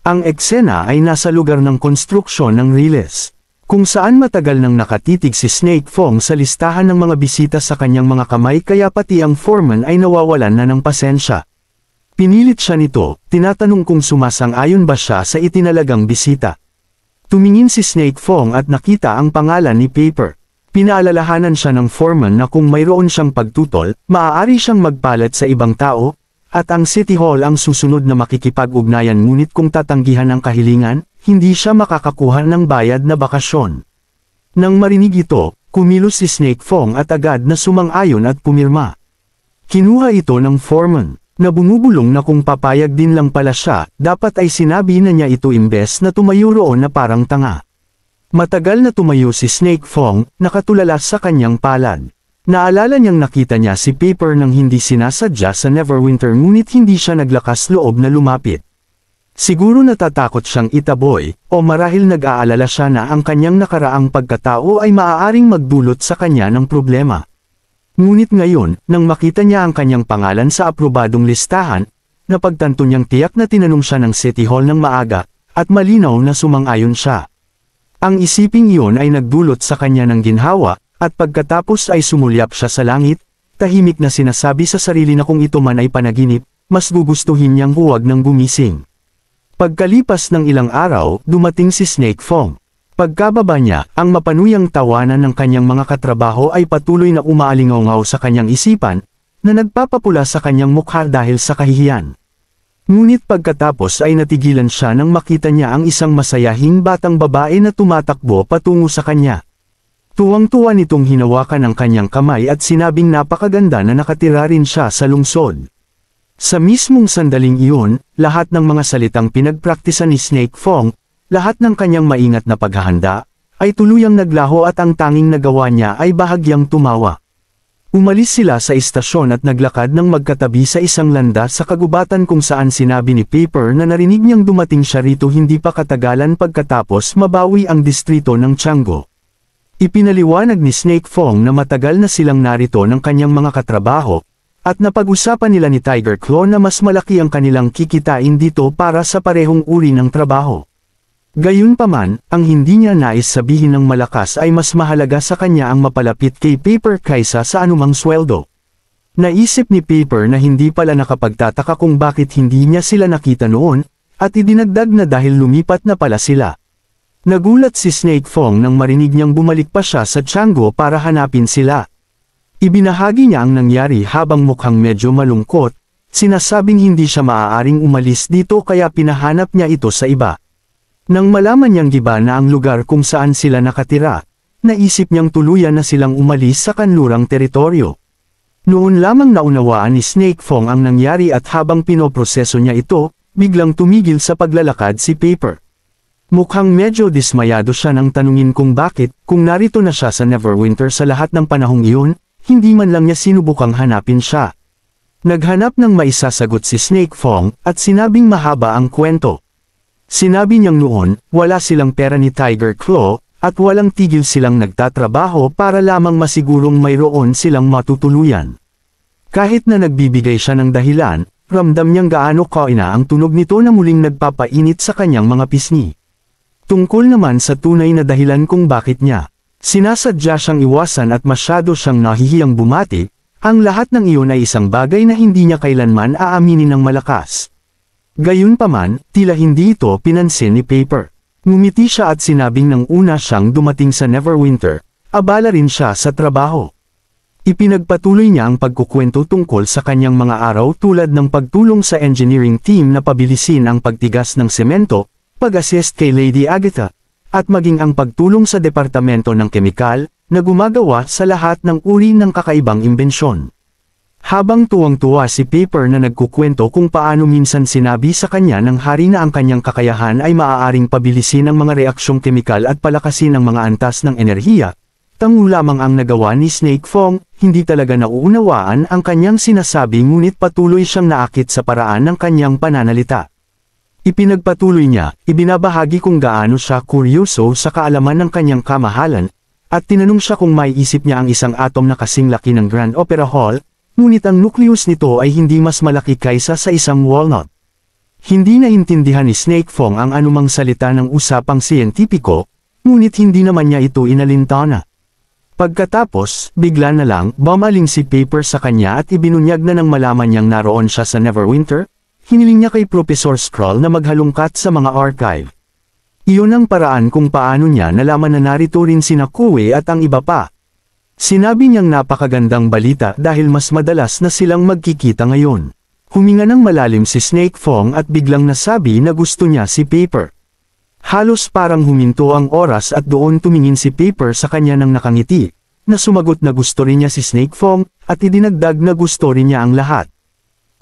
Ang eksena ay nasa lugar ng konstruksyon ng Riles, kung saan matagal nang nakatitig si Snake Fong sa listahan ng mga bisita sa kanyang mga kamay kaya pati ang foreman ay nawawalan na ng pasensya. Pinilit siya nito, tinatanong kung sumasang-ayon ba siya sa itinalagang bisita. Tumingin si Snake Fong at nakita ang pangalan ni Paper. Pinaalalahanan siya ng foreman na kung mayroon siyang pagtutol, maaari siyang magpalat sa ibang tao, at ang City Hall ang susunod na makikipag-ugnayan ngunit kung tatanggihan ang kahilingan, hindi siya makakakuha ng bayad na bakasyon. Nang marinig ito, kumilos si Snake Fong at agad na sumang-ayon at pumirma. Kinuha ito ng foreman, na bumubulong na kung papayag din lang pala siya, dapat ay sinabi na niya ito imbes na tumayo roon na parang tanga. Matagal na tumayo si Snake Fong, nakatulala sa kanyang palad. Naalala niyang nakita niya si Paper nang hindi sinasadya sa Neverwinter ngunit hindi siya naglakas loob na lumapit. Siguro natatakot siyang itaboy, o marahil nag-aalala siya na ang kanyang nakaraang pagkatao ay maaaring magdulot sa kanya ng problema. Ngunit ngayon, nang makita niya ang kanyang pangalan sa aprobadong listahan, napagtanto niyang tiyak na tinanong siya ng City Hall ng maaga, at malinaw na sumang-ayon siya. Ang isiping iyon ay nagdulot sa kanya ng ginhawa, at pagkatapos ay sumulyap siya sa langit, tahimik na sinasabi sa sarili na kung ito man ay panaginip, mas gugustuhin niyang huwag nang gumising. Pagkalipas ng ilang araw, dumating si Snake Fong. Pagkababa niya, ang mapanuyang tawanan ng kanyang mga katrabaho ay patuloy na umaalingaw sa kanyang isipan, na nagpapapula sa kanyang mukha dahil sa kahihiyan. Ngunit pagkatapos ay natigilan siya nang makita niya ang isang masayahing batang babae na tumatakbo patungo sa kanya. Tuwang-tuwa nitong hinawakan ang kanyang kamay at sinabing napakaganda na nakatira rin siya sa lungsod. Sa mismong sandaling iyon, lahat ng mga salitang pinagpraktisan ni Snake Fong, lahat ng kanyang maingat na paghahanda, ay tuluyang naglaho at ang tanging nagawa niya ay bahagyang tumawa. Umalis sila sa istasyon at naglakad ng magkatabi sa isang landas sa kagubatan kung saan sinabi ni Paper na narinig niyang dumating siya rito hindi pa katagalan pagkatapos mabawi ang distrito ng Tiangco. Ipinaliwanag ni Snake Fong na matagal na silang narito ng kanyang mga katrabaho, at napag-usapan nila ni Tiger Claw na mas malaki ang kanilang kikitain dito para sa parehong uri ng trabaho. Gayunpaman, ang hindi niya nais sabihin ng malakas ay mas mahalaga sa kanya ang mapalapit kay Paper kaysa sa anumang sweldo. Naisip ni Paper na hindi pala nakapagtataka kung bakit hindi niya sila nakita noon, at idinagdag na dahil lumipat na pala sila. Nagulat si Snake Fong nang marinig niyang bumalik pa siya sa Tiangco para hanapin sila. Ibinahagi niya ang nangyari habang mukhang medyo malungkot, sinasabing hindi siya maaaring umalis dito kaya pinahanap niya ito sa iba. Nang malaman niyang giba na ang lugar kung saan sila nakatira, naisip niyang tuluyan na silang umalis sa kanlurang teritoryo. Noon lamang naunawaan ni Snake Fong ang nangyari at habang pinoproseso niya ito, biglang tumigil sa paglalakad si Paper. Mukhang medyo dismayado siya nang tanungin kung bakit, kung narito na siya sa Neverwinter sa lahat ng panahong iyon, hindi man lang niya sinubukang hanapin siya. Naghanap ng maisasagot si Snake Fong, at sinabing mahaba ang kwento. Sinabi niyang noon, wala silang pera ni Tiger Claw, at walang tigil silang nagtatrabaho para lamang masigurong mayroon silang matutuluyan. Kahit na nagbibigay siya ng dahilan, ramdam niyang gaano kaina ang tunog nito na muling nagpapainit sa kanyang mga pisngi. Tungkol naman sa tunay na dahilan kung bakit niya sinasadya siyang iwasan at masyado siyang nahihiyang bumati, ang lahat ng iyon ay isang bagay na hindi niya kailanman aaminin ng malakas. Gayunpaman, tila hindi ito pinansin ni Paper. Ngumiti siya at sinabing nang una siyang dumating sa Neverwinter, abala rin siya sa trabaho. Ipinagpatuloy niya ang pagkukwento tungkol sa kanyang mga araw tulad ng pagtulong sa engineering team na pabilisin ang pagtigas ng semento, pag-assist kay Lady Agatha, at maging ang pagtulong sa departamento ng kemikal, na gumagawa sa lahat ng uri ng kakaibang imbensyon. Habang tuwang-tuwa si Paper na nagkukwento kung paano minsan sinabi sa kanya ng hari na ang kanyang kakayahan ay maaaring pabilisin ang mga reaksyong kemikal at palakasin ang mga antas ng enerhiya, tango lamang ang nagawa ni Snake Fong, hindi talaga nauunawaan ang kanyang sinasabi ngunit patuloy siyang naakit sa paraan ng kanyang pananalita. Ipinagpatuloy niya, ibinabahagi kung gaano siya kuryoso sa kaalaman ng kanyang kamahalan, at tinanong siya kung maiisip niya ang isang atom na kasing laki ng Grand Opera Hall, ngunit ang nucleus nito ay hindi mas malaki kaysa sa isang walnut. Hindi naintindihan ni Snake Fong ang anumang salita ng usapang siyentipiko, ngunit hindi naman niya ito inalintana. Pagkatapos, bigla na lang, bumaling si Paper sa kanya at ibinunyag na nang malaman niyang naroon siya sa Neverwinter, hiniling niya kay Professor Skrull na maghalungkat sa mga archive. Iyon ang paraan kung paano niya nalaman na narito rin sina Kuwei at ang iba pa. Sinabi niyang napakagandang balita dahil mas madalas na silang magkikita ngayon. Huminga ng malalim si Snake Fong at biglang nasabi na gusto niya si Paper. Halos parang huminto ang oras at doon tumingin si Paper sa kanya ng nakangiti, na sumagot na gusto rin niya si Snake Fong, at idinagdag na gusto rin niya ang lahat.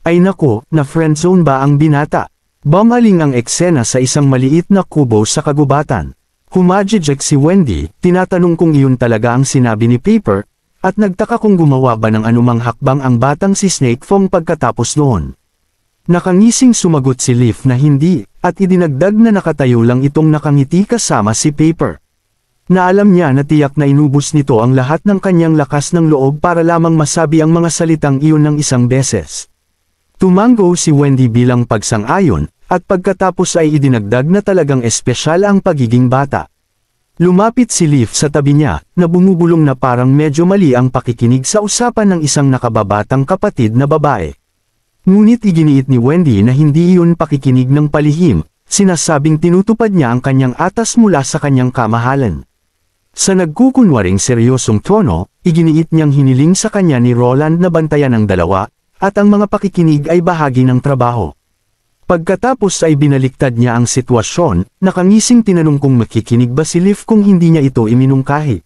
Ay nako, na friendzone ba ang binata? Bumaling ang eksena sa isang maliit na kubo sa kagubatan. Humajijek si Wendy, tinatanong kung iyon talaga ang sinabi ni Paper, at nagtaka kung gumawa ba ng anumang hakbang ang batang si Snake Fong pagkatapos noon. Nakangising sumagot si Leaf na hindi, at idinagdag na nakatayo lang itong nakangiti kasama si Paper. Na alam niya na tiyak na inubos nito ang lahat ng kanyang lakas ng loob para lamang masabi ang mga salitang iyon ng isang beses. Tumango si Wendy bilang pagsang-ayon, at pagkatapos ay idinagdag na talagang espesyal ang pagiging bata. Lumapit si Leaf sa tabi niya, na bumubulong na parang medyo mali ang pakikinig sa usapan ng isang nakababatang kapatid na babae. Ngunit iginiit ni Wendy na hindi iyon pakikinig ng palihim, sinasabing tinutupad niya ang kanyang atas mula sa kanyang kamahalan. Sa nagkukunwaring seryosong tono, iginiit niyang hiniling sa kanya ni Roland na bantayan ang dalawa, at ang mga pakikinig ay bahagi ng trabaho. Pagkatapos ay binaliktad niya ang sitwasyon, nakangising tinanong kung makikinig ba si Leaf kung hindi niya ito iminungkahi.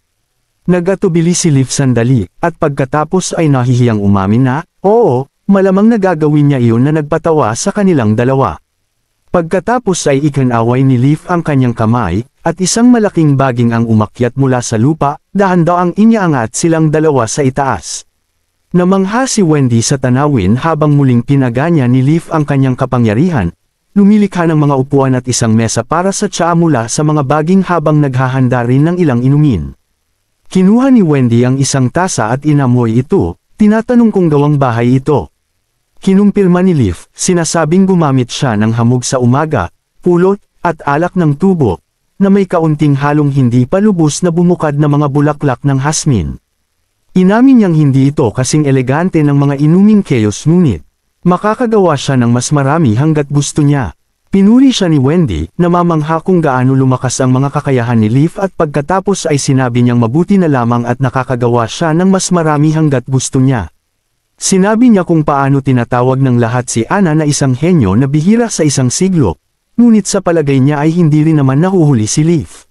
Nagatubili si Leaf sandali, at pagkatapos ay nahihiyang umamin na, oo, malamang nagagawin niya iyon na nagpatawa sa kanilang dalawa. Pagkatapos ay ikinaway ni Leaf ang kanyang kamay, at isang malaking baging ang umakyat mula sa lupa, dahan-daang iniangat silang dalawa sa itaas. Namangha si Wendy sa tanawin habang muling pinaganya ni Leaf ang kanyang kapangyarihan, lumilikha ng mga upuan at isang mesa para sa tsaa mula sa mga baging habang naghahanda rin ng ilang inumin. Kinuha ni Wendy ang isang tasa at inamoy ito, tinatanong kung gawang bahay ito. Kinumpirma ni Leaf, sinasabing gumamit siya ng hamog sa umaga, pulot, at alak ng tubo, na may kaunting halong hindi pa lubos na bumukad na mga bulaklak ng hasmin. Inamin niyang hindi ito kasing elegante ng mga inuming chaos ngunit makakagawa siya ng mas marami hanggat gusto niya. Pinuri siya ni Wendy, namamangha kung gaano lumakas ang mga kakayahan ni Leaf at pagkatapos ay sinabi niyang mabuti na lamang at nakakagawa siya ng mas marami hanggat gusto niya. Sinabi niya kung paano tinatawag ng lahat si Anna na isang henyo na bihira sa isang siglo, ngunit sa palagay niya ay hindi rin naman nahuhuli si Leaf.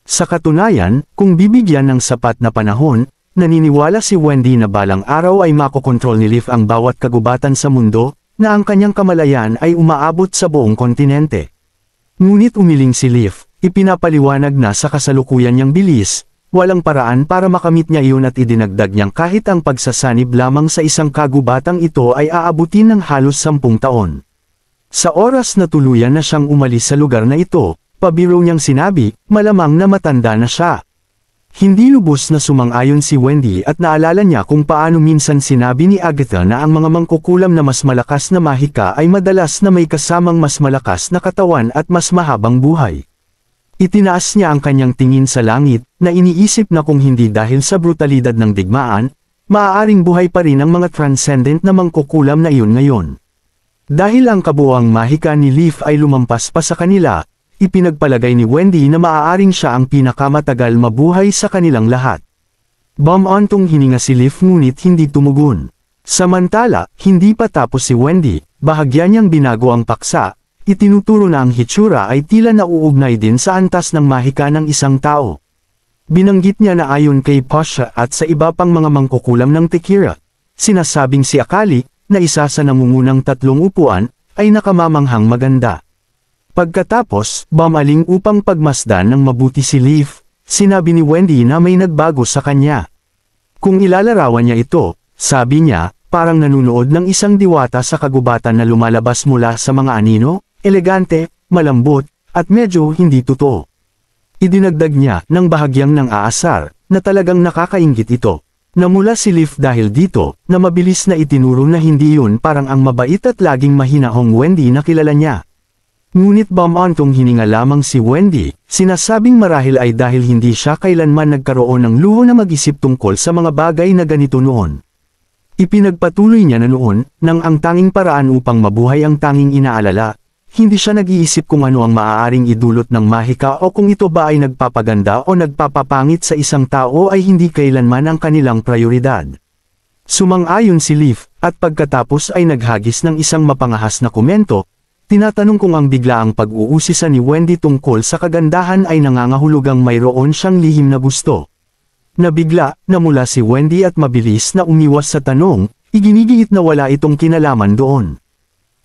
Sa katunayan, kung bibigyan ng sapat na panahon, naniniwala si Wendy na balang araw ay makokontrol ni Leaf ang bawat kagubatan sa mundo, na ang kanyang kamalayan ay umaabot sa buong kontinente. Ngunit umiling si Leaf, ipinapaliwanag na sa kasalukuyan niyang bilis, walang paraan para makamit niya iyon at idinagdag niyang kahit ang pagsasanib lamang sa isang kagubatang ito ay aabutin ng halos 10 taon. Sa oras na tuluyan na siyang umalis sa lugar na ito, pabiro niyang sinabi, malamang na matanda na siya. Hindi lubos na sumang-ayon si Wendy at naalala niya kung paano minsan sinabi ni Agatha na ang mga mangkukulam na mas malakas na mahika ay madalas na may kasamang mas malakas na katawan at mas mahabang buhay. Itinaas niya ang kanyang tingin sa langit, na iniisip na kung hindi dahil sa brutalidad ng digmaan, maaaring buhay pa rin ang mga transcendent na mangkukulam na iyon ngayon. Dahil ang kabuuang mahika ni Leaf ay lumampas pa sa kanila, ipinagpalagay ni Wendy na maaaring siya ang pinakamatagal mabuhay sa kanilang lahat. Bumantong hininga si Leaf ngunit hindi tumugon. Samantala, hindi pa tapos si Wendy, bahagya niyang binago ang paksa. Itinuturo na ang hitsura ay tila nauugnay din sa antas ng mahika ng isang tao. Binanggit niya na ayon kay Pasha at sa iba pang mga mangkukulam ng Tekira, sinasabing si Akali, na isa sa nangungunang 3 upuan, ay nakamamanghang maganda. Pagkatapos, bumaling upang pagmasdan ng mabuti si Leaf, sinabi ni Wendy na may nagbago sa kanya. Kung ilalarawan niya ito, sabi niya, parang nanunood ng isang diwata sa kagubatan na lumalabas mula sa mga anino, elegante, malambot, at medyo hindi totoo. Idinagdag niya ng bahagyang ng aasar, na talagang nakakainggit ito. Namula si Leaf dahil dito, na mabilis na itinuro na hindi yun parang ang mabait at laging mahinahong Wendy na kilala niya. Ngunit bumantong hininga lamang si Wendy, sinasabing marahil ay dahil hindi siya kailanman nagkaroon ng luho na mag-isip tungkol sa mga bagay na ganito noon. Ipinagpatuloy niya na noon, nang ang tanging paraan upang mabuhay ang tanging inaalala, hindi siya nag-iisip kung ano ang maaaring idulot ng mahika o kung ito ba ay nagpapaganda o nagpapapangit sa isang tao ay hindi kailanman ang kanilang prioridad. Sumang-ayon si Leaf, at pagkatapos ay naghagis ng isang mapangahas na komento, tinatanong kung ang biglaang pag-uusisa ni Wendy tungkol sa kagandahan ay nangangahulugang mayroon siyang lihim na gusto. Nabigla, namula si Wendy at mabilis na umiwas sa tanong, iginigiit na wala itong kinalaman doon.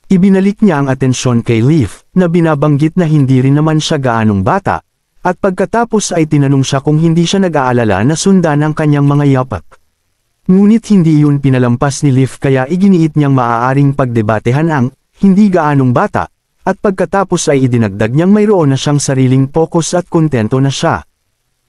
Ibinalik niya ang atensyon kay Leaf, na binabanggit na hindi rin naman siya gaanong bata, at pagkatapos ay tinanong siya kung hindi siya nag-aalala na sundan ang kanyang mga yapak. Ngunit hindi yun pinalampas ni Leaf kaya iginiit niyang maaaring pagdebatehan ang hindi gaanong bata, at pagkatapos ay idinagdag niyang mayroon na siyang sariling focus at kontento na siya.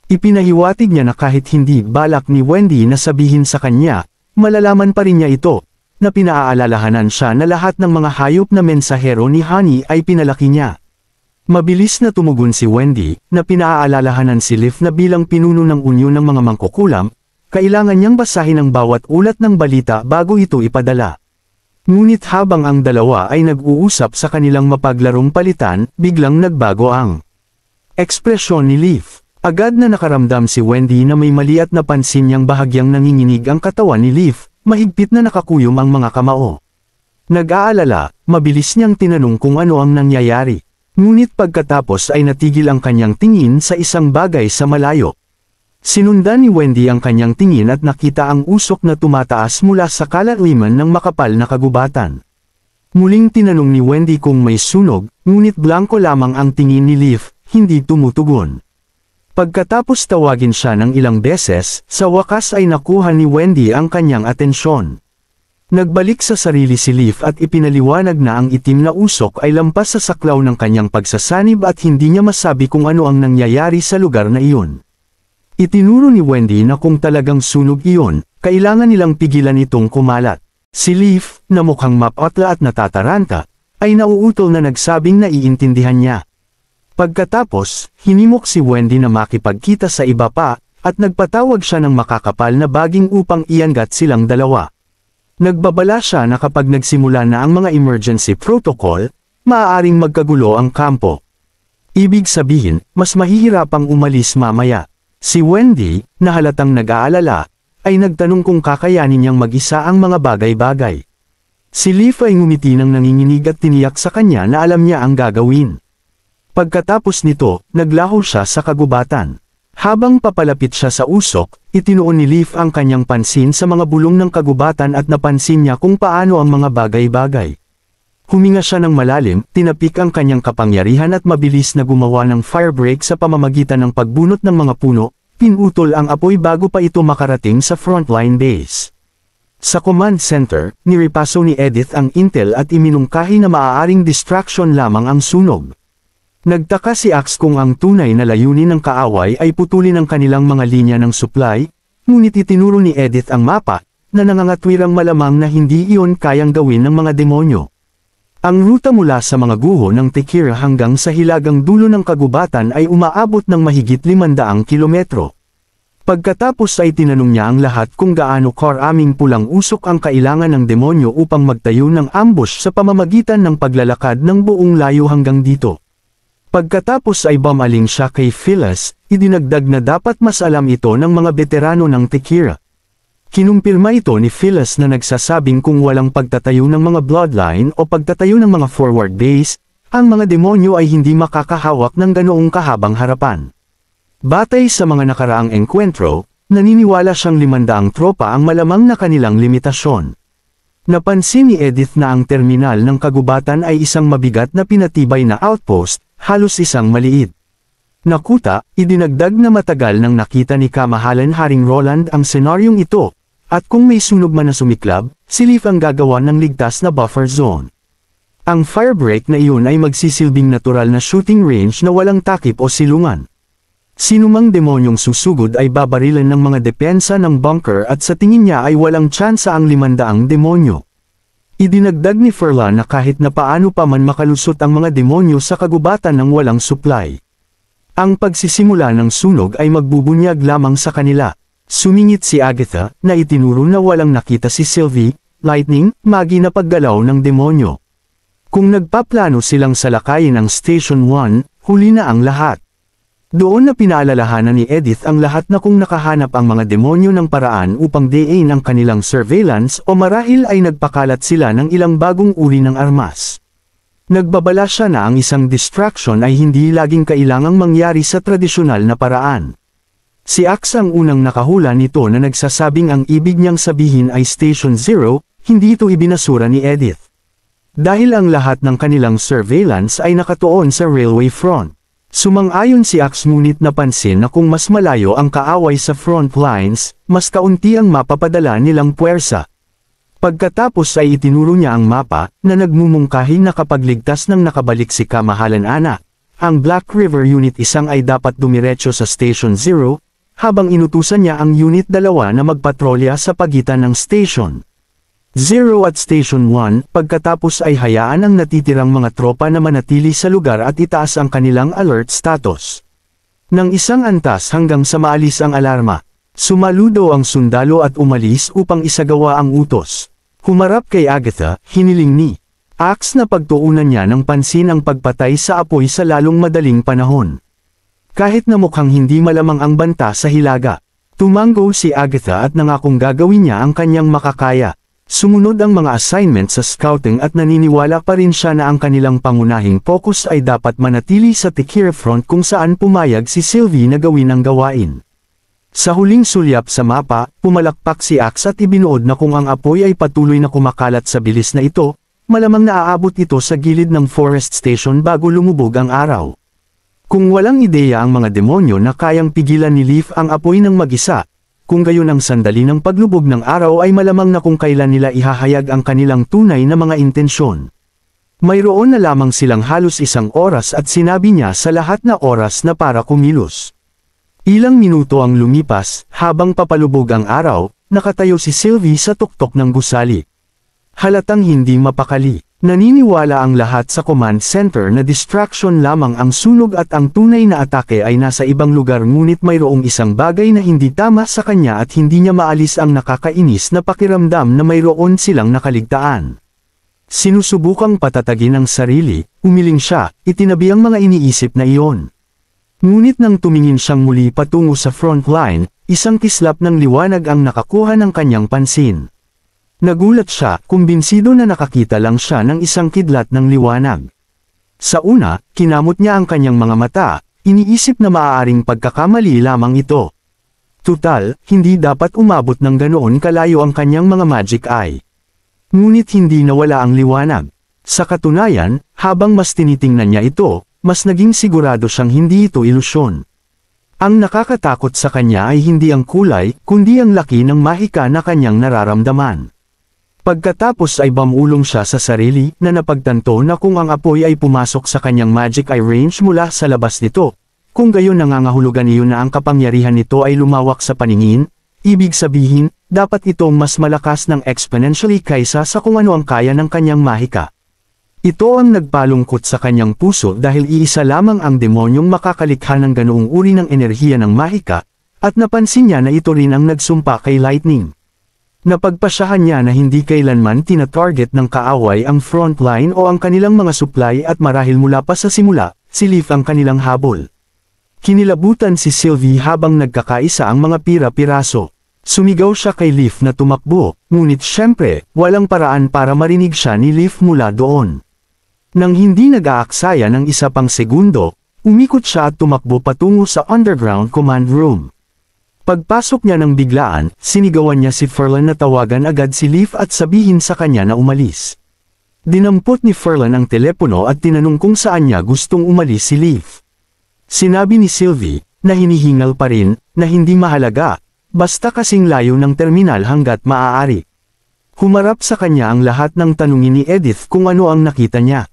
Ipinahiwatig niya na kahit hindi balak ni Wendy na sabihin sa kanya, malalaman pa rin niya ito, na pinaaalalahanan siya na lahat ng mga hayop na mensahero ni Honey ay pinalaki niya. Mabilis na tumugon si Wendy, na pinaaalalahanan si Leaf na bilang pinuno ng unyon ng mga mangkukulam, kailangan niyang basahin ang bawat ulat ng balita bago ito ipadala. Ngunit habang ang dalawa ay nag-uusap sa kanilang mapaglarong palitan, biglang nagbago ang ekspresyon ni Leaf. Agad na nakaramdam si Wendy na may mali at napansin niyang bahagyang nanginginig ang katawan ni Leaf. Mahigpit na nakakuyom ang mga kamao. Nag-aalala, mabilis niyang tinanong kung ano ang nangyayari. Ngunit pagkatapos ay natigil ang kanyang tingin sa isang bagay sa malayo. Sinundan ni Wendy ang kanyang tingin at nakita ang usok na tumataas mula sa kalaliman ng makapal na kagubatan. Muling tinanong ni Wendy kung may sunog, ngunit blanko lamang ang tingin ni Leaf, hindi tumutugon. Pagkatapos tawagin siya ng ilang beses, sa wakas ay nakuha ni Wendy ang kanyang atensyon. Nagbalik sa sarili si Leaf at ipinaliwanag na ang itim na usok ay lampas sa saklaw ng kanyang pagsasanib at hindi niya masabi kung ano ang nangyayari sa lugar na iyon. Itinuro ni Wendy na kung talagang sunog iyon, kailangan nilang pigilan itong kumalat. Si Leaf, na mukhang mapotla at natataranta, ay nauutol na nagsabing naiintindihan niya. Pagkatapos, hinimok si Wendy na makipagkita sa iba pa, at nagpatawag siya ng makakapal na baging upang ianggat silang dalawa. Nagbabala siya na kapag nagsimula na ang mga emergency protocol, maaaring magkagulo ang kampo. Ibig sabihin, mas mahihirapang umalis mamaya. Si Wendy, na halatang nag-aalala, ay nagtanong kung kakayanin niyang mag-isa ang mga bagay-bagay. Si Leaf ay ngumiti ng nanginginig at tiniyak sa kanya na alam niya ang gagawin. Pagkatapos nito, naglaho siya sa kagubatan. Habang papalapit siya sa usok, itinuon ni Leaf ang kanyang pansin sa mga bulong ng kagubatan at napansin niya kung paano ang mga bagay-bagay. Huminga siya ng malalim, tinapik ang kanyang kapangyarihan at mabilis na gumawa ng firebreak sa pamamagitan ng pagbunot ng mga puno, pinutol ang apoy bago pa ito makarating sa frontline base. Sa command center, niripaso ni Edith ang intel at iminungkahi na maaaring distraction lamang ang sunog. Nagtaka si Axe kung ang tunay na layunin ng kaaway ay putulin ang kanilang mga linya ng supply, ngunit itinuro ni Edith ang mapa, na nangangatwirang malamang na hindi iyon kayang gawin ng mga demonyo. Ang ruta mula sa mga guho ng Tekira hanggang sa hilagang dulo ng kagubatan ay umaabot ng mahigit 500 kilometro. Pagkatapos ay tinanong niya ang lahat kung gaano karaming pulang usok ang kailangan ng demonyo upang magtayo ng ambush sa pamamagitan ng paglalakad ng buong layo hanggang dito. Pagkatapos ay bumaling siya kay Phyllis, idinagdag na dapat mas alam ito ng mga veterano ng Tekira. Kinumpirma ito ni Phyllis na nagsasabing kung walang pagtatayo ng mga bloodline o pagtatayo ng mga forward base, ang mga demonyo ay hindi makakahawak ng ganoong kahabang harapan. Batay sa mga nakaraang engkwentro, naniniwala siyang 500 tropa ang malamang na kanilang limitasyon. Napansin ni Edith na ang terminal ng kagubatan ay isang mabigat na pinatibay na outpost, halos isang maliit. Nakuta, idinagdag na matagal nang nakita ni Kamahalan Haring Roland ang senaryong ito, at kung may sunog man na sumiklab, si Leaf ang gagawa ng ligtas na buffer zone. Ang firebreak na iyon ay magsisilbing natural na shooting range na walang takip o silungan. Sinumang demonyong susugod ay babarilan ng mga depensa ng bunker at sa tingin niya ay walang tsansa ang 500 demonyo. Idinagdag ni Furlan na kahit na paano pa man makalusot ang mga demonyo sa kagubatan ng walang supply. Ang pagsisimula ng sunog ay magbubunyag lamang sa kanila. Sumingit si Agatha, na itinuro na walang nakita si Sylvie, Lightning, Maggie na paggalaw ng demonyo. Kung nagpaplano silang salakayin ang Station 1, huli na ang lahat. Doon na pinaalalahanan ni Edith ang lahat na kung nakahanap ang mga demonyo ng paraan upang diin ang kanilang surveillance o marahil ay nagpakalat sila ng ilang bagong uri ng armas. Nagbabala siya na ang isang distraction ay hindi laging kailangang mangyari sa tradisyonal na paraan. Si Axe ang unang nakahula nito na nagsasabing ang ibig niyang sabihin ay Station 0, hindi ito ibinasura ni Edith. Dahil ang lahat ng kanilang surveillance ay nakatuon sa railway front. Sumang-ayon si Axe ngunit napansin na kung mas malayo ang kaaway sa front lines, mas kaunti ang mapapadala nilang puwersa. Pagkatapos ay itinuro niya ang mapa, na nagmumungkahi na kapag ligtas nang nakabalik si Kamahalan Ana, ang Black River Unit 1 ay dapat dumiretso sa Station 0, habang inutusan niya ang Unit 2 na magpatrolya sa pagitan ng Station 0 at Station 1, pagkatapos ay hayaan ang natitirang mga tropa na manatili sa lugar at itaas ang kanilang alert status. Nang isang antas hanggang sa maalis ang alarma, sumaludo ang sundalo at umalis upang isagawa ang utos. Humarap kay Agatha, hiniling ni Axe na pagtuunan niya ng pansin ang pagpatay sa apoy sa lalong madaling panahon. Kahit na mukhang hindi malamang ang banta sa hilaga, tumango si Agatha at nangakong gagawin niya ang kanyang makakaya. Sumunod ang mga assignment sa scouting at naniniwala pa rin siya na ang kanilang pangunahing focus ay dapat manatili sa Tikir front kung saan pumayag si Sylvie na gawin ang gawain. Sa huling sulyap sa mapa, pumalakpak si Axe at ibinuod na kung ang apoy ay patuloy na kumakalat sa bilis na ito, malamang naaabot ito sa gilid ng forest station bago lumubog ang araw. Kung walang ideya ang mga demonyo na kayang pigilan ni Leaf ang apoy ng mag-isa, kung gayon ang sandali ng paglubog ng araw ay malamang na kung kailan nila ihahayag ang kanilang tunay na mga intensyon. Mayroon na lamang silang halos 1 oras at sinabi niya sa lahat na oras na para kumilos. Ilang minuto ang lumipas, habang papalubog ang araw, nakatayo si Sylvie sa tuktok ng gusali. Halatang hindi mapakali. Naniniwala ang lahat sa command center na distraction lamang ang sunog at ang tunay na atake ay nasa ibang lugar, ngunit mayroong isang bagay na hindi tama sa kanya at hindi niya maalis ang nakakainis na pakiramdam na mayroon silang nakaligtaan. Sinusubukang patatagin ang sarili, umiling siya, itinabi ang mga iniisip na iyon. Ngunit nang tumingin siyang muli patungo sa front line, isang kislap ng liwanag ang nakakuha ng kanyang pansin. Nagulat siya, kumbinsido na nakakita lang siya ng isang kidlat ng liwanag. Sa una, kinamot niya ang kanyang mga mata, iniisip na maaaring pagkakamali lamang ito. Tutal, hindi dapat umabot ng ganoon kalayo ang kanyang mga magic eye. Ngunit hindi nawala ang liwanag. Sa katunayan, habang mas tinitingnan niya ito, mas naging sigurado siyang hindi ito ilusyon. Ang nakakatakot sa kanya ay hindi ang kulay, kundi ang laki ng mahika na kanyang nararamdaman. Pagkatapos ay bamulong siya sa sarili na napagtanto na kung ang apoy ay pumasok sa kanyang magic eye range mula sa labas nito, kung gayon nangangahulugan iyon na ang kapangyarihan nito ay lumawak sa paningin, ibig sabihin, dapat itong mas malakas ng exponentially kaysa sa kung ano ang kaya ng kanyang mahika. Ito ang nagpalungkot sa kanyang puso dahil iisa lamang ang demonyong makakalikha ng ganoong uri ng enerhiya ng mahika, at napansin niya na ito rin ang nagsumpa kay Lightning. Napagpasyahan niya na hindi kailanman tina-target ng kaaway ang frontline o ang kanilang mga supply at marahil mula pa sa simula, si Leaf ang kanilang habol. Kinilabutan si Sylvie habang nagkakaisa ang mga pira-piraso. Sumigaw siya kay Leaf na tumakbo, ngunit syempre, walang paraan para marinig siya ni Leaf mula doon. Nang hindi nag-aaksaya ng isa pang segundo, umikot siya at tumakbo patungo sa underground command room. Pagpasok niya ng biglaan, sinigawan niya si Furlan na tawagan agad si Leaf at sabihin sa kanya na umalis. Dinampot ni Furlan ang telepono at tinanong kung saan niya gustong umalis si Leaf. Sinabi ni Sylvie, na hinihingal pa rin, na hindi mahalaga, basta kasing layo ng terminal hanggat maaari. Humarap sa kanya ang lahat ng tanungin ni Edith kung ano ang nakita niya.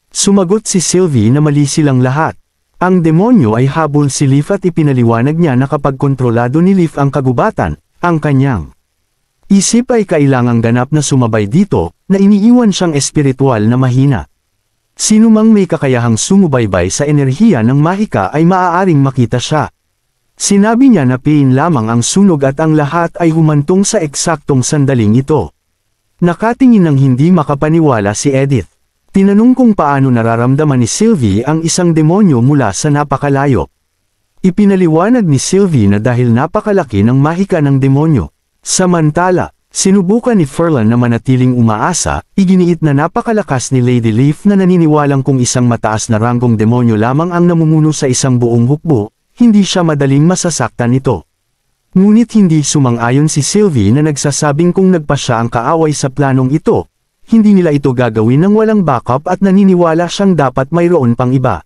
Sumagot si Sylvie na mali silang lahat. Ang demonyo ay habol si Leaf at ipinaliwanag niya na kapag kontrolado ni Leaf ang kagubatan, ang kanyang isip ay kailangang ganap na sumabay dito, na iniiwan siyang espiritual na mahina. Sino mang may kakayahang sumubaybay sa enerhiya ng mahika ay maaaring makita siya. Sinabi niya na pain lamang ang sunog at ang lahat ay humantong sa eksaktong sandaling ito. Nakatingin ng hindi makapaniwala si Edith. Tinanong kung paano nararamdaman ni Sylvie ang isang demonyo mula sa napakalayo. Ipinaliwanag ni Sylvie na dahil napakalaki ng mahika ng demonyo. Samantala, sinubukan ni Furlan na manatiling umaasa, iginiit na napakalakas ni Lady Leaf na naniniwalang kung isang mataas na ranggong demonyo lamang ang namumuno sa isang buong hukbo, hindi siya madaling masasaktan nito. Ngunit hindi sumang-ayon si Sylvie na nagsasabing kung nagpa siya ang kaaway sa planong ito, hindi nila ito gagawin ng walang backup at naniniwala siyang dapat mayroon pang iba.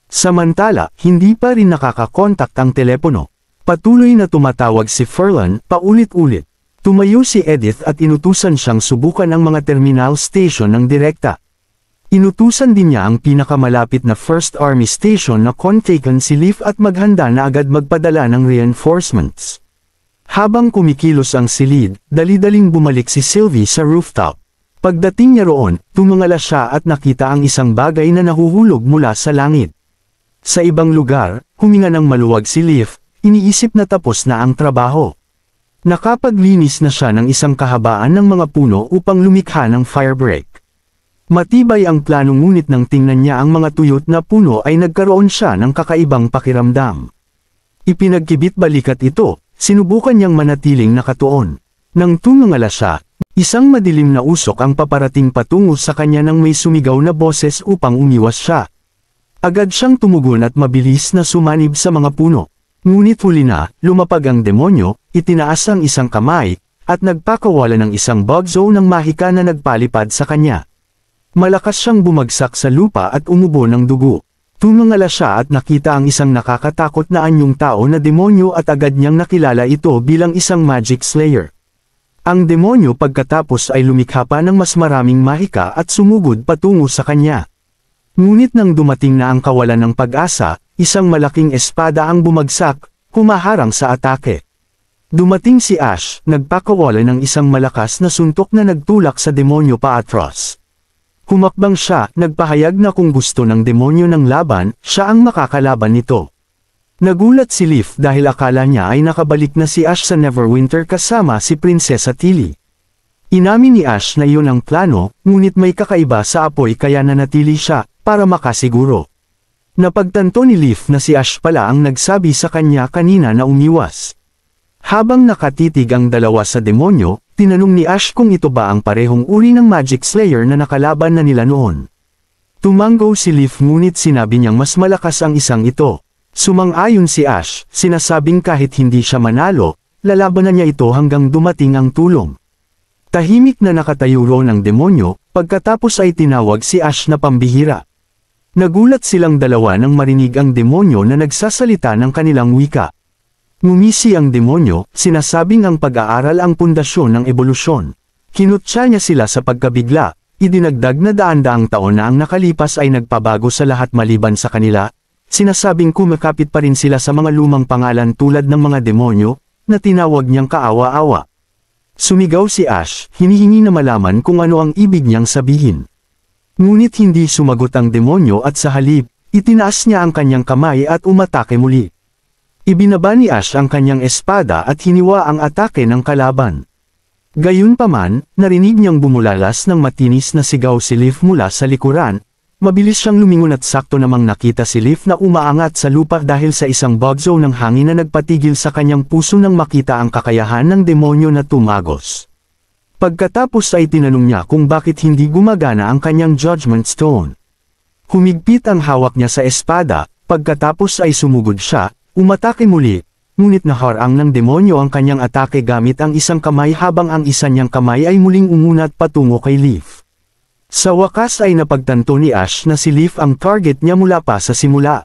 Samantala, hindi pa rin nakakakontak ang telepono. Patuloy na tumatawag si Furlan, paulit-ulit. Tumayo si Edith at inutusan siyang subukan ang mga terminal station ng direkta. Inutusan din niya ang pinakamalapit na First Army Station na kontaken si Leaf at maghanda na agad magpadala ng reinforcements. Habang kumikilos ang silid, dali-daling bumalik si Sylvie sa rooftop. Pagdating niya roon, tumungala siya at nakita ang isang bagay na nahuhulog mula sa langit. Sa ibang lugar, huminga ng maluwag si Leaf, iniisip na tapos na ang trabaho. Nakapaglinis na siya ng isang kahabaan ng mga puno upang lumikha ng firebreak. Matibay ang plano ngunit nang tingnan niya ang mga tuyot na puno ay nagkaroon siya ng kakaibang pakiramdam. Ipinagkibit balikat ito, sinubukan niyang manatiling nakatuon. Nang tumungala siya, isang madilim na usok ang paparating patungo sa kanya nang may sumigaw na boses upang umiwas siya. Agad siyang tumugon at mabilis na sumanib sa mga puno. Ngunit huli na, lumapag ang demonyo, itinaas ang isang kamay, at nagpakawala ng isang bugzo ng mahika na nagpalipad sa kanya. Malakas siyang bumagsak sa lupa at umubo ng dugo. Tumungala siya at nakita ang isang nakakatakot na anyong tao na demonyo at agad niyang nakilala ito bilang isang magic slayer. Ang demonyo pagkatapos ay lumikha pa ng mas maraming mahika at sumugod patungo sa kanya. Ngunit nang dumating na ang kawalan ng pag-asa, isang malaking espada ang bumagsak, humaharang sa atake. Dumating si Ash, nagpakawala ng isang malakas na suntok na nagtulak sa demonyo paatros. Humakbang siya, nagpahayag na kung gusto ng demonyo ng laban, siya ang makakalaban nito. Nagulat si Leaf dahil akala niya ay nakabalik na si Ash sa Neverwinter kasama si Prinsesa Tilly. Inamin ni Ash na iyon ang plano, ngunit may kakaiba sa apoy kaya nanatili siya, para makasiguro. Napagtanto ni Leaf na si Ash pala ang nagsabi sa kanya kanina na umiwas. Habang nakatitig ang dalawa sa demonyo, tinanong ni Ash kung ito ba ang parehong uri ng Magic Slayer na nakalaban na nila noon. Tumanggo si Leaf ngunit sinabi niyang mas malakas ang isang ito. Sumang-ayon si Ash, sinasabing kahit hindi siya manalo, lalabanan niya ito hanggang dumating ang tulong. Tahimik na nakatayo roon ang demonyo, pagkatapos ay tinawag si Ash na pambihira. Nagulat silang dalawa nang marinig ang demonyo na nagsasalita ng kanilang wika. Ngumisi ang demonyo, sinasabing ang pag-aaral ang pundasyon ng ebolusyon. Kinutya niya sila sa pagkabigla, idinagdag na daan-daang taon na ang nakalipas ay nagpabago sa lahat maliban sa kanila, sinasabing kumakapit pa rin sila sa mga lumang pangalan tulad ng mga demonyo, na tinawag niyang kaawa-awa. Sumigaw si Ash, hinihingi na malaman kung ano ang ibig niyang sabihin. Ngunit hindi sumagot ang demonyo at sa halip, itinaas niya ang kanyang kamay at umatake muli. Ibinaba ni Ash ang kanyang espada at hiniwa ang atake ng kalaban. Gayunpaman, narinig niyang bumulalas ng matinis na sigaw si Leaf mula sa likuran, mabilis siyang lumingon at sakto namang nakita si Leaf na umaangat sa lupa dahil sa isang bugzo ng hangin na nagpatigil sa kanyang puso nang makita ang kakayahan ng demonyo na tumagos. Pagkatapos ay tinanong niya kung bakit hindi gumagana ang kanyang Judgment Stone. Humigpit ang hawak niya sa espada, pagkatapos ay sumugod siya, umatake muli, ngunit naharang ng demonyo ang kanyang atake gamit ang isang kamay habang ang isa niyang kamay ay muling umunat patungo kay Leaf. Sa wakas ay napagtanto ni Ash na si Leaf ang target niya mula pa sa simula.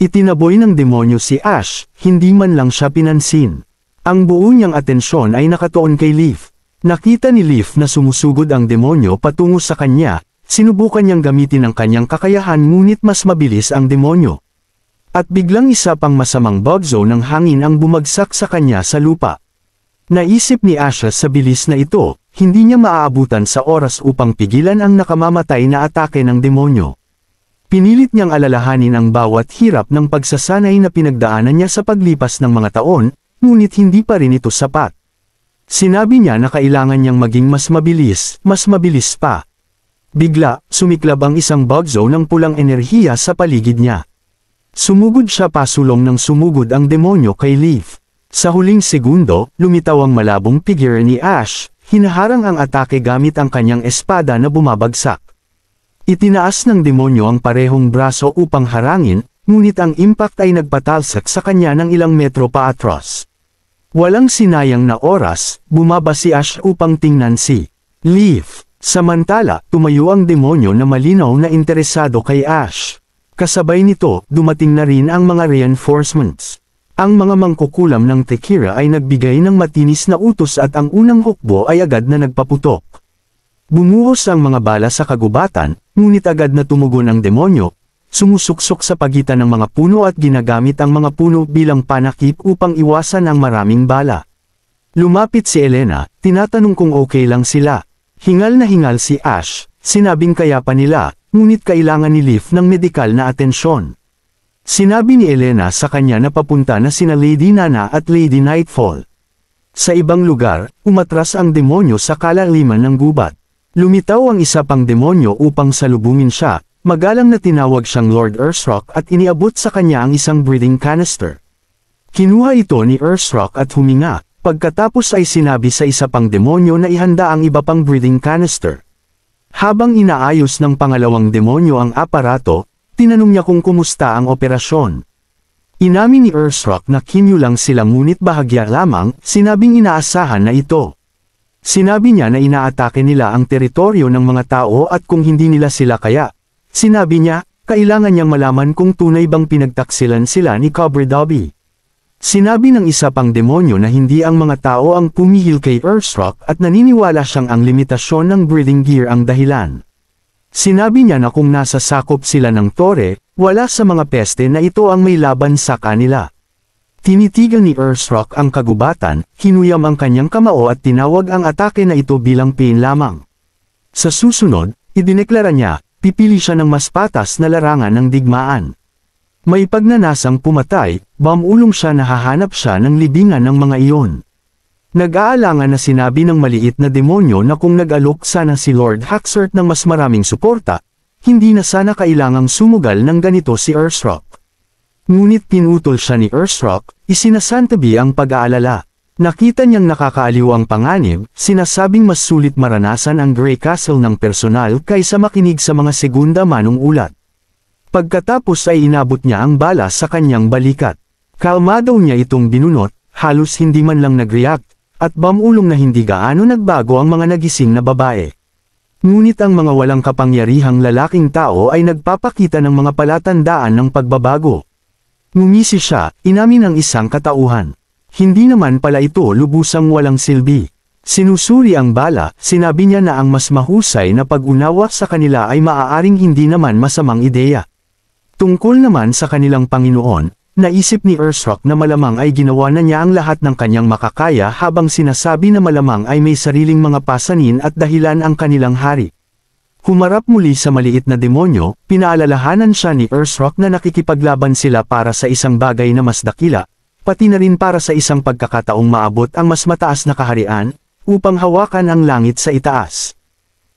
Itinaboy ng demonyo si Ash, hindi man lang siya pinansin. Ang buo niyang atensyon ay nakatuon kay Leaf. Nakita ni Leaf na sumusugod ang demonyo patungo sa kanya, sinubukan niyang gamitin ang kanyang kakayahan ngunit mas mabilis ang demonyo. At biglang isa pang masamang bagyo ng hangin ang bumagsak sa kanya sa lupa. Naisip ni Asha sa bilis na ito, hindi niya maaabutan sa oras upang pigilan ang nakamamatay na atake ng demonyo. Pinilit niyang alalahanin ang bawat hirap ng pagsasanay na pinagdaanan niya sa paglipas ng mga taon, ngunit hindi pa rin ito sapat. Sinabi niya na kailangan niyang maging mas mabilis pa. Bigla, sumiklab ang isang bagyo ng pulang enerhiya sa paligid niya. Sumugod siya pasulong ng sumugod ang demonyo kay Leaf. Sa huling segundo, lumitaw ang malabong figure ni Ash, hinaharang ang atake gamit ang kanyang espada na bumabagsak. Itinaas ng demonyo ang parehong braso upang harangin, ngunit ang impact ay nagpatalsak sa kanya ng ilang metro paatros. Walang sinayang na oras, bumaba si Ash upang tingnan si Leaf. Samantala, tumayo ang demonyo na malinaw na interesado kay Ash. Kasabay nito, dumating na rin ang mga reinforcements. Ang mga mangkukulam ng Tekira ay nagbigay ng matinis na utos at ang unang hukbo ay agad na nagpaputok. Bumuhos ang mga bala sa kagubatan, ngunit agad na tumugon ang demonyo, sumusuksok sa pagitan ng mga puno at ginagamit ang mga puno bilang panakip upang iwasan ang maraming bala. Lumapit si Elena, tinatanong kung okay lang sila. Hingal na hingal si Ash, sinabing kaya pa nila, ngunit kailangan ni Leaf ng medikal na atensyon. Sinabi ni Elena sa kanya na papunta na sina Lady Nana at Lady Nightfall. Sa ibang lugar, umatras ang demonyo sa kalaliman ng gubat. Lumitaw ang isa pang demonyo upang salubungin siya, magalang na tinawag siyang Lord Earthrock at iniabot sa kanya ang isang breathing canister. Kinuha ito ni Earthrock at huminga, pagkatapos ay sinabi sa isa pang demonyo na ihanda ang iba pang breathing canister. Habang inaayos ng pangalawang demonyo ang aparato, tinanong niya kung kumusta ang operasyon. Inamin ni Earthrock na kinulang sila ngunit bahagya lamang, sinabing inaasahan na ito. Sinabi niya na inaatake nila ang teritoryo ng mga tao at kung hindi nila sila kaya. Sinabi niya, kailangan niyang malaman kung tunay bang pinagtaksilan sila ni Cobra Dobby. Sinabi ng isa pang demonyo na hindi ang mga tao ang pumihil kay Earthrock at naniniwala siyang ang limitasyon ng breathing gear ang dahilan. Sinabi niya na kung nasa sakop sila ng tore, wala sa mga peste na ito ang may laban sa kanila. Tinitigan ni Earthrock ang kagubatan, hinuyam ang kanyang kamao at tinawag ang atake na ito bilang pain lamang. Sa susunod, idineklara niya, pipili siya ng mas patas na larangan ng digmaan. May pagnanasang pumatay, bamulong siya na hahanap siya ng libingan ng mga iyon. Nag-aalangan na sinabi ng maliit na demonyo na kung nag-alok sana si Lord Haxort ng mas maraming suporta, hindi na sana kailangang sumugal ng ganito si Earthrock. Ngunit pinutol siya ni Earthrock, isinasantabi ang pag-aalala. Nakita niyang nakakaaliw ang panganib, sinasabing mas sulit maranasan ang Grey Castle ng personal kaysa makinig sa mga segunda manong ulat. Pagkatapos ay inabot niya ang bala sa kanyang balikat. Kalmado niya itong binunot, halos hindi man lang nag-react, at bamulong na hindi gaano nagbago ang mga nagising na babae. Ngunit ang mga walang kapangyarihang lalaking tao ay nagpapakita ng mga palatandaan ng pagbabago. Ngumisi siya, inamin ang isang katauhan. Hindi naman pala ito lubusang walang silbi. Sinusuri ang bala, sinabi niya na ang mas mahusay na pag-unawa sa kanila ay maaaring hindi naman masamang ideya. Tungkol naman sa kanilang Panginoon, naisip ni Earthrock na malamang ay ginawa na niya ang lahat ng kanyang makakaya habang sinasabi na malamang ay may sariling mga pasanin at dahilan ang kanilang hari. Humarap muli sa maliit na demonyo, pinaalalahanan siya ni Earthrock na nakikipaglaban sila para sa isang bagay na mas dakila, pati na rin para sa isang pagkakataong maabot ang mas mataas na kaharian, upang hawakan ang langit sa itaas.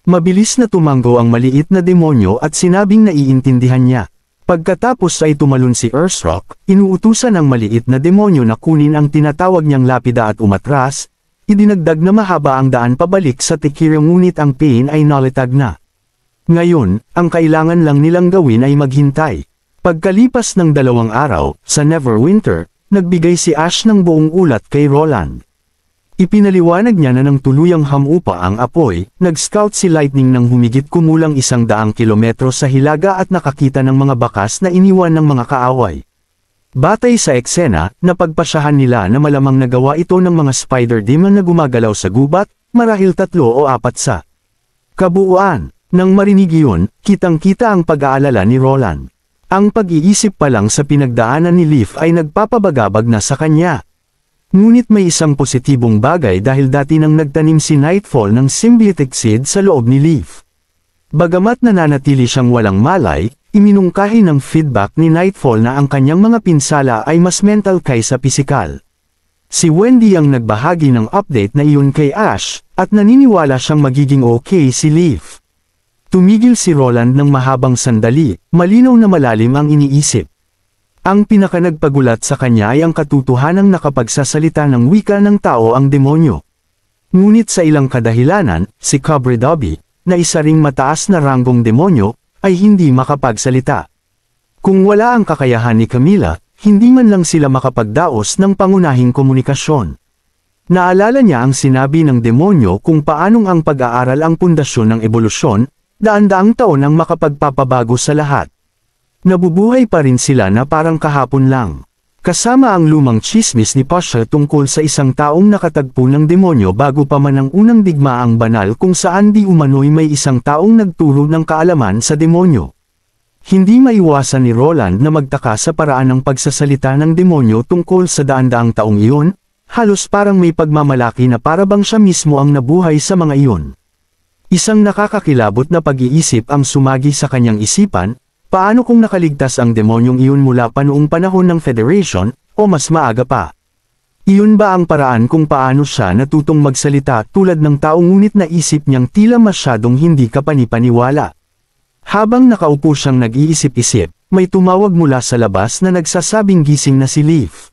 Mabilis na tumango ang maliit na demonyo at sinabing naiintindihan niya. Pagkatapos ay tumalon si Earthrock, inuutusan ng maliit na demonyo na kunin ang tinatawag niyang lapida at umatras, idinagdag na mahaba ang daan pabalik sa Tekira ngunit ang pain ay nalitag na. Ngayon, ang kailangan lang nilang gawin ay maghintay. Pagkalipas ng 2 araw, sa Neverwinter, nagbigay si Ash ng buong ulat kay Roland. Ipinaliwanag niya na ng tuluyang hamupa ang apoy, nag-scout si Lightning ng humigit kumulang 100 kilometro sa hilaga at nakakita ng mga bakas na iniwan ng mga kaaway. Batay sa eksena, napagpasyahan nila na malamang nagawa ito ng mga spider demon na gumagalaw sa gubat, marahil 3 o 4 sa kabuuan. Nang marinig iyon, kitang-kita ang pag-aalala ni Roland. Ang pag-iisip pa lang sa pinagdaanan ni Leaf ay nagpapabagabag na sa kanya. Ngunit may isang positibong bagay dahil dati nang nagtanim si Nightfall ng symbiotic seed sa loob ni Leaf. Bagamat nananatili siyang walang malay, iminungkahi ng feedback ni Nightfall na ang kanyang mga pinsala ay mas mental kaysa pisikal. Si Wendy ang nagbahagi ng update na iyon kay Ash, at naniniwala siyang magiging okay si Leaf. Tumigil si Roland ng mahabang sandali, malinaw na malalim ang iniisip. Ang pinakanagpagulat sa kanya ay ang katotohanang nakapagsasalita ng wika ng tao ang demonyo. Ngunit sa ilang kadahilanan, si Cobra Dobby, na isa ring mataas na ranggong demonyo, ay hindi makapagsalita. Kung wala ang kakayahan ni Camila, hindi man lang sila makapagdaos ng pangunahing komunikasyon. Naalala niya ang sinabi ng demonyo kung paanong ang pag-aaral ang pundasyon ng ebolusyon, daan-daang taon ang makapagpapabago sa lahat. Nabubuhay pa rin sila na parang kahapon lang. Kasama ang lumang tsismis ni Pasha tungkol sa isang taong nakatagpo ng demonyo bago pa man ang unang digmaang banal kung saan di umano'y may isang taong nagturo ng kaalaman sa demonyo. Hindi maiwasan ni Roland na magtaka sa paraan ng pagsasalita ng demonyo tungkol sa daan-daang taong iyon, halos parang may pagmamalaki na parabang siya mismo ang nabuhay sa mga iyon. Isang nakakakilabot na pag-iisip ang sumagi sa kanyang isipan, paano kung nakaligtas ang demonyong iyon mula pa noong panahon ng Federation, o mas maaga pa? Iyon ba ang paraan kung paano siya natutong magsalita tulad ng tao ngunit naisip niyang tila masyadong hindi kapanipaniwala? Habang nakaupo siyang nag-iisip-isip, may tumawag mula sa labas na nagsasabing gising na si Leaf.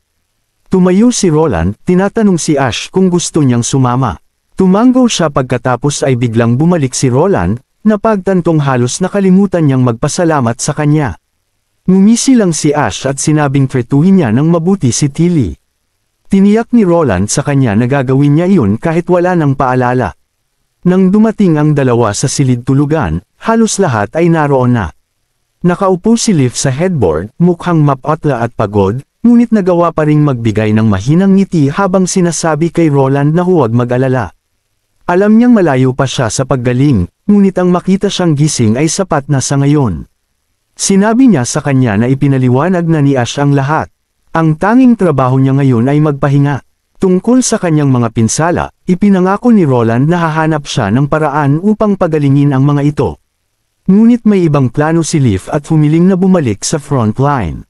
Tumayo si Roland, tinatanong si Ash kung gusto niyang sumama. Tumanggaw siya pagkatapos ay biglang bumalik si Roland, na pagtantong halos nakalimutan niyang magpasalamat sa kanya. Ngumisi lang si Ash at sinabing tretuhin niya ng mabuti si Tilly. Tiniyak ni Roland sa kanya na gagawin niya iyon kahit wala ng paalala. Nang dumating ang dalawa sa silid tulugan, halos lahat ay naroon na. Nakaupo si Leaf sa headboard, mukhang mapotla at pagod, ngunit nagawa pa ring magbigay ng mahinang ngiti habang sinasabi kay Roland na huwag mag-alala. Alam niyang malayo pa siya sa paggaling, ngunit ang makita siyang gising ay sapat na sa ngayon. Sinabi niya sa kanya na ipinaliwanag na ni Ash ang lahat. Ang tanging trabaho niya ngayon ay magpahinga. Tungkol sa kanyang mga pinsala, ipinangako ni Roland na hahanap siya ng paraan upang pagalingin ang mga ito. Ngunit may ibang plano si Leaf at humiling na bumalik sa front line.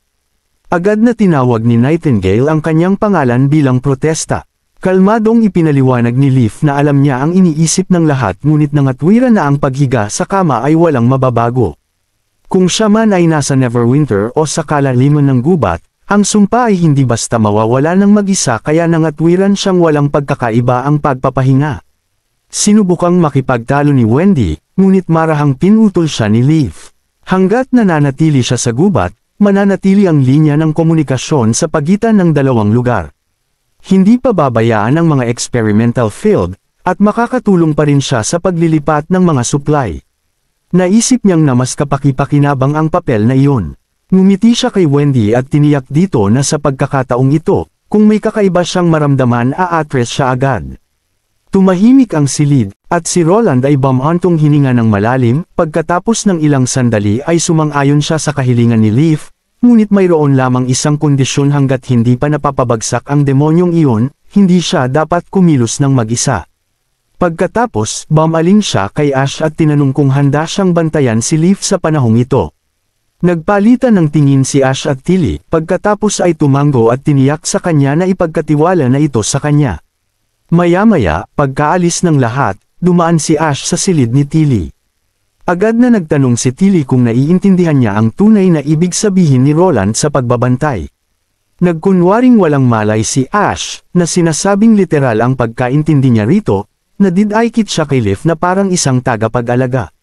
Agad na tinawag ni Nightingale ang kanyang pangalan bilang protesta. Kalmadong ipinaliwanag ni Leaf na alam niya ang iniisip ng lahat ngunit nangatwiran na ang paghiga sa kama ay walang mababago. Kung siya man ay nasa Neverwinter o sa kalaliman ng gubat, ang sumpa ay hindi basta mawawala ng mag-isa kaya nangatwiran siyang walang pagkakaiba ang pagpapahinga. Sinubukang makipagtalo ni Wendy, ngunit marahang pinutol siya ni Leaf. Hanggat nananatili siya sa gubat, mananatili ang linya ng komunikasyon sa pagitan ng dalawang lugar. Hindi pa babayaan ang mga experimental field, at makakatulong pa rin siya sa paglilipat ng mga supply. Naisip niyang na mas kapaki-pakinabang ang papel na iyon. Ngumiti siya kay Wendy at tiniyak dito na sa pagkakataong ito, kung may kakaiba siyang maramdaman a-address siya agad. Tumahimik ang silid, at si Roland ay bumantong hininga ng malalim, pagkatapos ng ilang sandali ay sumang-ayon siya sa kahilingan ni Leaf. Ngunit mayroon lamang isang kondisyon hanggat hindi pa napapabagsak ang demonyong iyon, hindi siya dapat kumilos ng mag-isa. Pagkatapos, bumaling siya kay Ash at tinanong kung handa siyang bantayan si Leaf sa panahong ito. Nagpalitan ng tingin si Ash at Tilly, pagkatapos ay tumango at tiniyak sa kanya na ipagkatiwala na ito sa kanya. Maya-maya, pagkaalis ng lahat, dumaan si Ash sa silid ni Tilly. Agad na nagtanong si Tilly kung naiintindihan niya ang tunay na ibig sabihin ni Roland sa pagbabantay. Nagkunwaring walang malay si Ash, na sinasabing literal ang pagkaintindi niya rito, na didaykit siya kay Leaf na parang isang tagapag-alaga.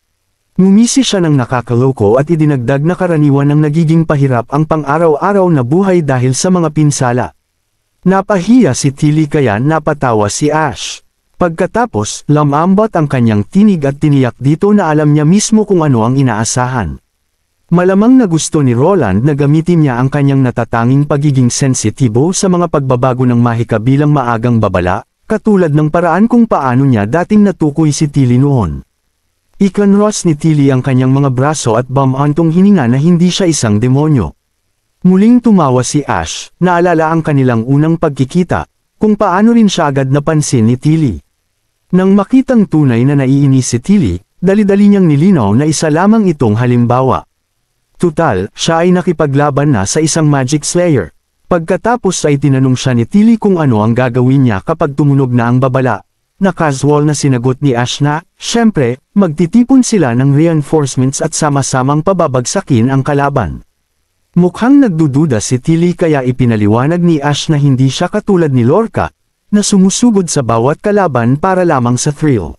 Ngumisi siya ng nakakaloko at idinagdag na karaniwan ng nagiging pahirap ang pang-araw-araw na buhay dahil sa mga pinsala. Napahiya si Tilly kaya napatawa si Ash. Pagkatapos, lamambot ang kanyang tinig at tiniyak dito na alam niya mismo kung ano ang inaasahan. Malamang na gusto ni Roland na gamitin niya ang kanyang natatanging pagiging sensitibo sa mga pagbabago ng mahika bilang maagang babala, katulad ng paraan kung paano niya dating natukoy si Tilly noon. Ikinross ni Tilly ang kanyang mga braso at bumantong hininga na hindi siya isang demonyo. Muling tumawa si Ash, naalala ang kanilang unang pagkikita, kung paano rin siya agad napansin ni Tilly. Nang makitang tunay na naiinis si Tilly, dali-dali niyang nilinaw na isa lamang itong halimbawa. Tutal, siya ay nakipaglaban na sa isang Magic Slayer. Pagkatapos ay tinanong siya ni Tilly kung ano ang gagawin niya kapag tumunog na ang babala. Na casual na sinagot ni Ash na, syempre, magtitipon sila ng reinforcements at sama-samang pababagsakin ang kalaban. Mukhang nagdududa si Tilly kaya ipinaliwanag ni Ash na hindi siya katulad ni Lorca, na sumusugod sa bawat kalaban para lamang sa thrill.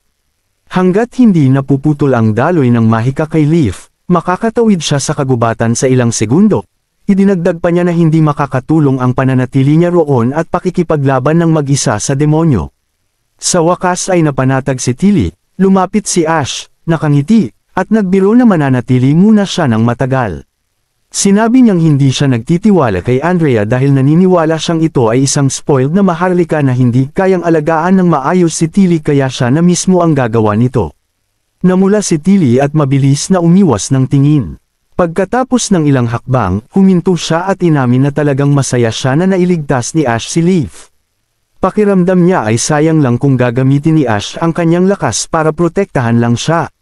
Hanggat hindi napuputol ang daloy ng mahika kay Leaf, makakatawid siya sa kagubatan sa ilang segundo. Idinagdag pa niya na hindi makakatulong ang pananatili niya roon at pakikipaglaban ng mag-isa sa demonyo. Sa wakas ay napanatag si Tilly, lumapit si Ash, nakangiti, at nagbiro na mananatili muna siya ng matagal. Sinabi niyang hindi siya nagtitiwala kay Andrea dahil naniniwala siyang ito ay isang spoiled na maharlika na hindi kayang alagaan ng maayos si Tilly kaya siya na mismo ang gagawa nito. Namula si Tilly at mabilis na umiwas ng tingin. Pagkatapos ng ilang hakbang, huminto siya at inamin na talagang masaya siya na nailigtas ni Ash si Leaf. Pakiramdam niya ay sayang lang kung gagamitin ni Ash ang kanyang lakas para protektahan lang siya.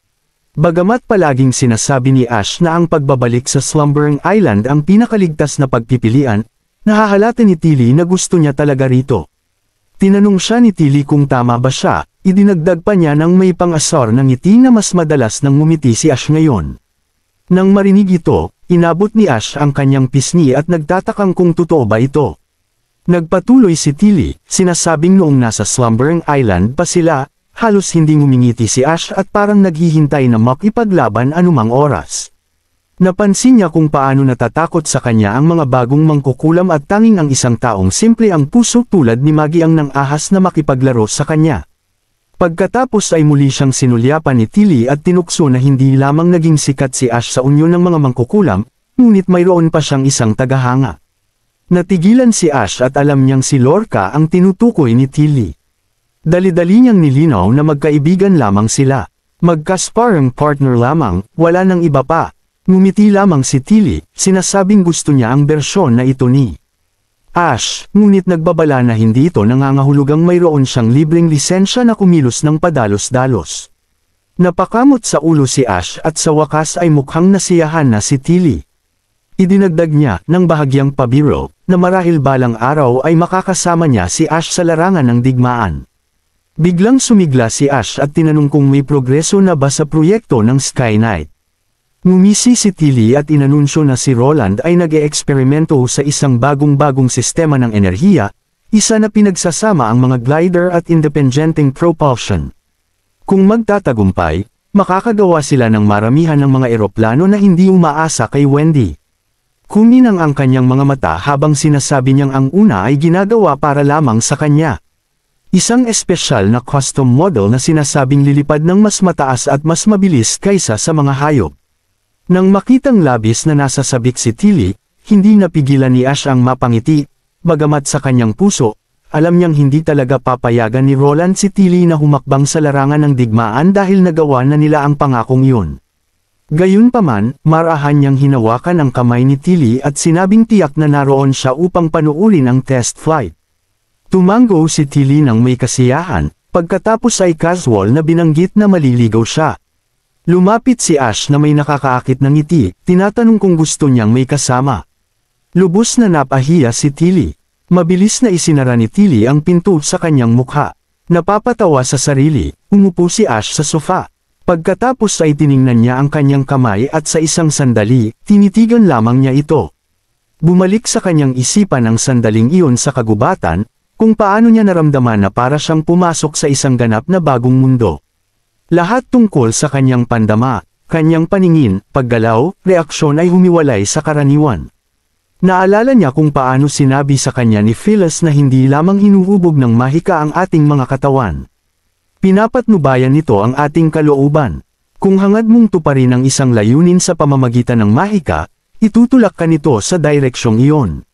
Bagamat palaging sinasabi ni Ash na ang pagbabalik sa Slumbering Island ang pinakaligtas na pagpipilian, nahahalata ni Tilly na gusto niya talaga rito. Tinanong siya ni Tilly kung tama ba siya, idinagdag pa niya nang may pang-asar ng ngiti na mas madalas nang ngumiti si Ash ngayon. Nang marinig ito, inabot ni Ash ang kanyang pisngi at nagtatakang kung totoo ba ito. Nagpatuloy si Tilly, sinasabing noong nasa Slumbering Island pa sila, halos hindi ngumingiti si Ash at parang naghihintay na makipaglaban anumang oras. Napansin niya kung paano natatakot sa kanya ang mga bagong mangkukulam at tanging ang isang taong simple ang puso tulad ni Maggie ang nang ahas na makipaglaro sa kanya. Pagkatapos ay muli siyang sinulyapan ni Tilly at tinukso na hindi lamang naging sikat si Ash sa unyon ng mga mangkukulam, ngunit mayroon pa siyang isang tagahanga. Natigilan si Ash at alam niyang si Lorca ang tinutukoy ni Tilly. Dali-dali niyang nilinaw na magkaibigan lamang sila. Magka-sparring partner lamang, wala nang iba pa. Ngumiti lamang si Tilly, sinasabing gusto niya ang bersyon na ito ni Ash, ngunit nagbabala na hindi ito nangangahulugang mayroon siyang libreng lisensya na kumilos ng padalos-dalos. Napakamot sa ulo si Ash at sa wakas ay mukhang nasiyahan na si Tilly. Idinagdag niya, ng bahagyang pabiro, na marahil balang araw ay makakasama niya si Ash sa larangan ng digmaan. Biglang sumigla si Ash at tinanong kung may progreso na ba sa proyekto ng Sky Knight. Ngumisi si Tilly at inanunsyo na si Roland ay nag-eeksperimento sa isang bagong-bagong sistema ng enerhiya, isa na pinagsasama ang mga glider at independenteng propulsion. Kung magtatagumpay, makakagawa sila ng maramihan ng mga eroplano na hindi umaasa kay Wendy. Kuminang ang kanyang mga mata habang sinasabi niyang ang una ay ginagawa para lamang sa kanya. Isang espesyal na custom model na sinasabing lilipad ng mas mataas at mas mabilis kaysa sa mga hayop. Nang makitang labis na nasa sabik si Tilly, hindi napigilan ni Ash ang mapangiti, bagamat sa kanyang puso, alam niyang hindi talaga papayagan ni Roland si Tilly na humakbang sa larangan ng digmaan dahil nagawa na nila ang pangakong yun. Gayunpaman, marahan niyang hinawakan ang kamay ni Tilly at sinabing tiyak na naroon siya upang panuurin ang test flight. Tumango si Tilly ng may kasiyahan, pagkatapos ay casual na binanggit na maliligaw siya. Lumapit si Ash na may nakakaakit ng ngiti, tinatanong kung gusto niyang may kasama. Lubos na napahiya si Tilly. Mabilis na isinara ni Tilly ang pinto sa kanyang mukha. Napapatawa sa sarili, umupo si Ash sa sofa. Pagkatapos ay tiningnan niya ang kanyang kamay at sa isang sandali, tinitigan lamang niya ito. Bumalik sa kanyang isipan ang sandaling iyon sa kagubatan, kung paano niya naramdaman na para siyang pumasok sa isang ganap na bagong mundo. Lahat tungkol sa kanyang pandama, kanyang paningin, paggalaw, reaksyon ay humiwalay sa karaniwan. Naalala niya kung paano sinabi sa kanya ni Phyllis na hindi lamang hinuhubog ng mahika ang ating mga katawan. Pinapatnubayan nito ang ating kalooban. Kung hangad mong tuparin ang isang layunin sa pamamagitan ng mahika, itutulak ka nito sa direksyong iyon.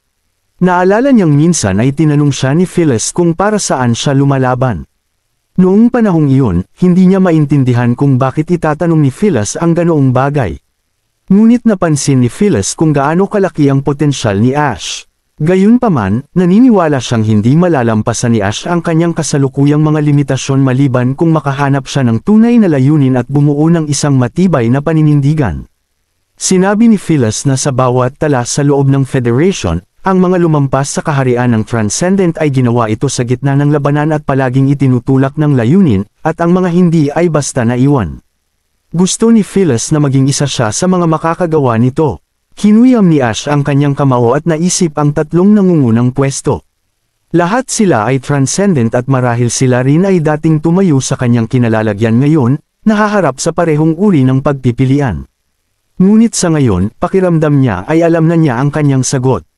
Naalala niyang minsan ay tinanong siya ni Phyllis kung para saan siya lumalaban. Noong panahong iyon, hindi niya maintindihan kung bakit itatanong ni Phyllis ang ganoong bagay. Ngunit napansin ni Phyllis kung gaano kalaki ang potensyal ni Ash. Gayunpaman, naniniwala siyang hindi malalampasan ni Ash ang kanyang kasalukuyang mga limitasyon maliban kung makahanap siya ng tunay na layunin at bumuo ng isang matibay na paninindigan. Sinabi ni Phyllis na sa bawat tala sa loob ng Federation, ang mga lumampas sa kaharian ng Transcendent ay ginawa ito sa gitna ng labanan at palaging itinutulak ng layunin, at ang mga hindi ay basta naiwan. Gusto ni Phyllis na maging isa siya sa mga makakagawa nito. Kinuyam ni Ash ang kanyang kamao at naisip ang tatlong nangungunang pwesto. Lahat sila ay transcendent at marahil sila rin ay dating tumayo sa kanyang kinalalagyan ngayon, nahaharap sa parehong uri ng pagpipilian. Ngunit sa ngayon, pakiramdam niya ay alam na niya ang kanyang sagot.